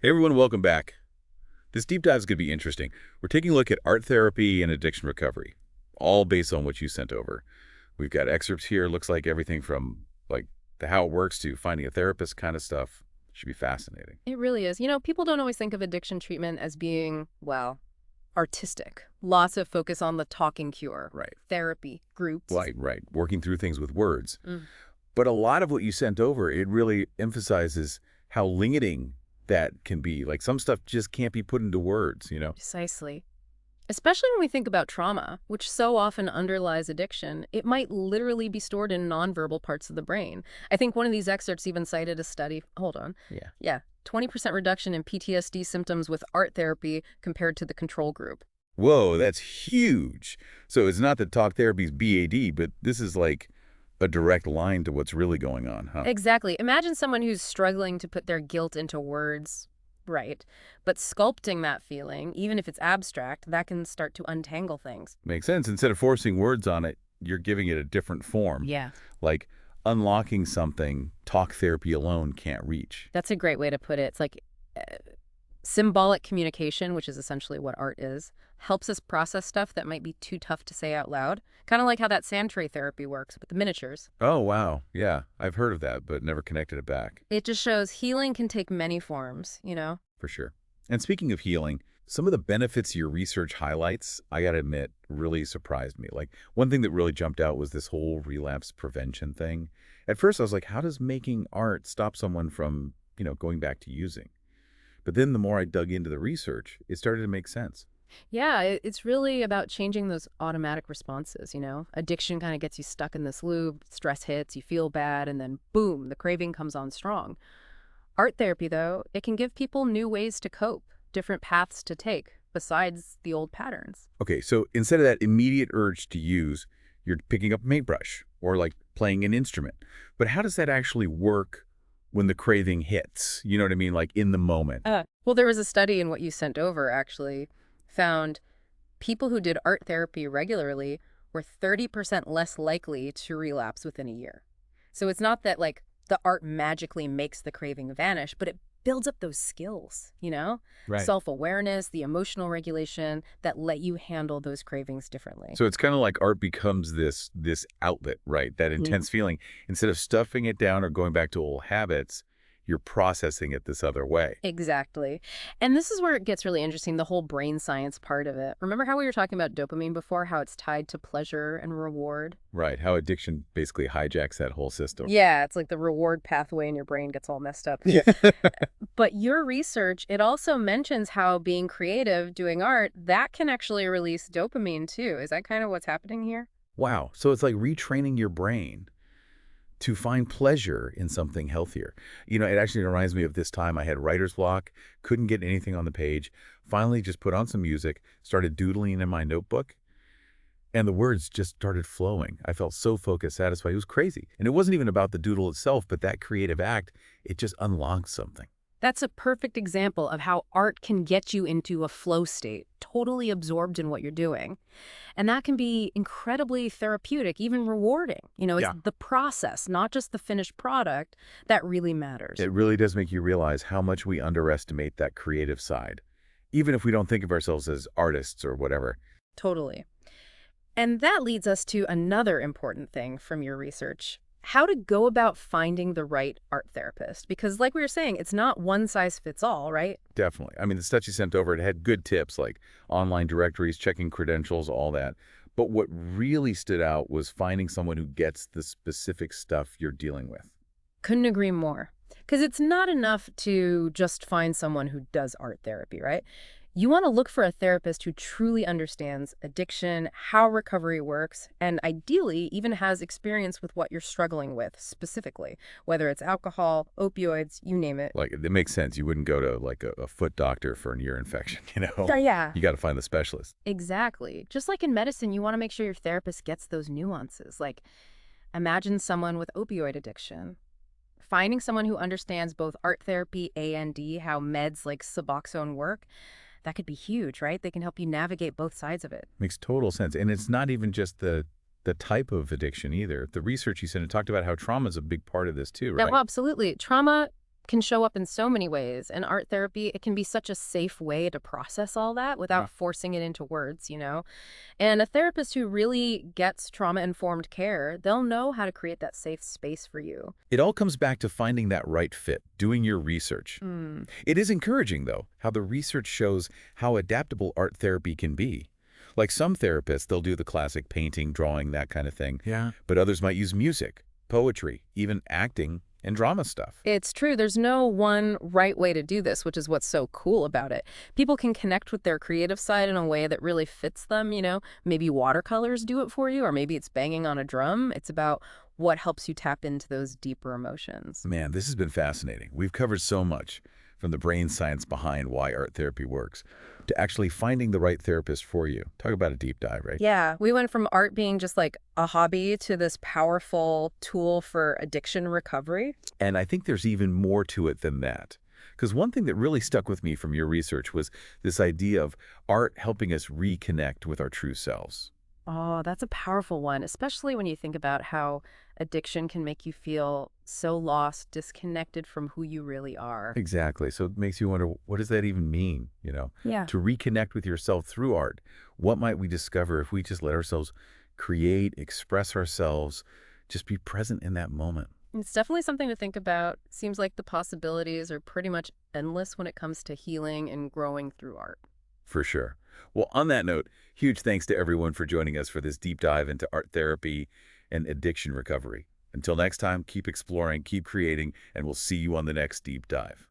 Hey everyone, welcome back. This deep dive is going to be interesting. We're taking a look at art therapy and addiction recovery, all based on what you sent over. We've got excerpts here. Looks like everything from the how it works to finding a therapist kind of stuff. Should be fascinating. It really is. People don't always think of addiction treatment as being, well, artistic. Lots of focus on the talking cure, Right. therapy, groups. Right. Working through things with words. Mm, But a lot of what you sent over, it really emphasizes how limiting that can be. Like some stuff just can't be put into words. precisely. Especially when we think about trauma, which so often underlies addiction, it might literally be stored in nonverbal parts of the brain. I think one of these excerpts even cited a study. Hold on. Yeah. Yeah, 20% reduction in PTSD symptoms with art therapy compared to the control group. Whoa, that's huge. So it's not that talk therapy is BAD, but this is like a direct line to what's really going on, huh? Exactly. Imagine someone who's struggling to put their guilt into words, right? But sculpting that feeling, even if it's abstract, that can start to untangle things. Makes sense. Instead of forcing words on it, you're giving it a different form. Yeah. Like unlocking something talk therapy alone can't reach. That's a great way to put it. It's like uh, symbolic communication, which is essentially what art is, helps us process stuff that might be too tough to say out loud. Kind of like how that sand tray therapy works with the miniatures. Oh, wow. Yeah, I've heard of that, but never connected it back. It just shows healing can take many forms. For sure. And speaking of healing, some of the benefits your research highlights, I gotta admit, really surprised me. Like, one thing that really jumped out was this whole relapse prevention thing. At first, I was like, how does making art stop someone from, going back to using? But then the more I dug into the research, it started to make sense. Yeah, it's really about changing those automatic responses. Addiction kind of gets you stuck in this loop, stress hits, you feel bad, and then boom, the craving comes on strong. Art therapy, though, it can give people new ways to cope, different paths to take, besides the old patterns. Okay, so instead of that immediate urge to use, you're picking up a paintbrush or like playing an instrument. But how does that actually work when the craving hits? You know what I mean? Like in the moment. Well, there was a study in what you sent over, actually, found people who did art therapy regularly were 30% less likely to relapse within a year. So it's not that like the art magically makes the craving vanish, but it builds up those skills, Right. self-awareness, the emotional regulation that let you handle those cravings differently. So it's kind of like art becomes this outlet, right? That intense feeling. Instead of stuffing it down or going back to old habits, you're processing it this other way. Exactly. And this is where it gets really interesting, the whole brain science part of it. Remember how we were talking about dopamine before, how it's tied to pleasure and reward? Right. How addiction basically hijacks that whole system. Yeah, it's like the reward pathway in your brain gets all messed up. Yeah. But your research, it also mentions how being creative, doing art, that can actually release dopamine too. Is that kind of what's happening here? Wow. So it's like retraining your brain to find pleasure in something healthier. It actually reminds me of this time I had writer's block, couldn't get anything on the page, finally just put on some music, started doodling in my notebook, and the words just started flowing. I felt so focused, satisfied. It was crazy. And it wasn't even about the doodle itself, but that creative act, it just unlocked something. That's a perfect example of how art can get you into a flow state, totally absorbed in what you're doing. And that can be incredibly therapeutic, even rewarding. It's Yeah. the process, not just the finished product, that really matters. It really does make you realize how much we underestimate that creative side, even if we don't think of ourselves as artists or whatever. Totally. And that leads us to another important thing from your research: how to go about finding the right art therapist. Because like we were saying, it's not one size fits all, right? Definitely. I mean, the stuff you sent over, it had good tips like online directories, checking credentials, all that. But what really stood out was finding someone who gets the specific stuff you're dealing with. Couldn't agree more. Because it's not enough to just find someone who does art therapy, right? You want to look for a therapist who truly understands addiction, how recovery works, and ideally even has experience with what you're struggling with specifically, whether it's alcohol, opioids, you name it. Like, it makes sense. You wouldn't go to like a foot doctor for an ear infection, you know? Yeah. You got to find the specialist. Exactly. Just like in medicine, you want to make sure your therapist gets those nuances. Like, imagine someone with opioid addiction. Finding someone who understands both art therapy and how meds like Suboxone work, that could be huge, right? They can help you navigate both sides of it. Makes total sense. And it's not even just the type of addiction either. The research you said, it talked about how trauma is a big part of this too, Now, right? absolutely. Trauma can show up in so many ways. And art therapy, it can be such a safe way to process all that Yeah. without forcing it into words. And a therapist who really gets trauma-informed care, they'll know how to create that safe space for you. It all comes back to finding that right fit, doing your research. Mm. It is encouraging, though, how the research shows how adaptable art therapy can be. Like some therapists, they'll do the classic painting, drawing, that kind of thing. Yeah. But others might use music, poetry, even acting and drama stuff. It's true. There's no one right way to do this, which is what's so cool about it. People can connect with their creative side in a way that really fits them. Maybe watercolors do it for you, or maybe it's banging on a drum. It's about what helps you tap into those deeper emotions. Man, this has been fascinating. We've covered so much, from the brain science behind why art therapy works to actually finding the right therapist for you. Talk about a deep dive, right? Yeah, we went from art being just like a hobby to this powerful tool for addiction recovery. And I think there's even more to it than that. Because one thing that really stuck with me from your research was this idea of art helping us reconnect with our true selves. Oh, that's a powerful one, especially when you think about how addiction can make you feel so lost, disconnected from who you really are. Exactly. So it makes you wonder, what does that even mean? Yeah. To reconnect with yourself through art, what might we discover if we just let ourselves create, express ourselves, just be present in that moment? It's definitely something to think about. Seems like the possibilities are pretty much endless when it comes to healing and growing through art. For sure. Well, on that note, huge thanks to everyone for joining us for this deep dive into art therapy and addiction recovery. Until next time, keep exploring, keep creating, and we'll see you on the next deep dive.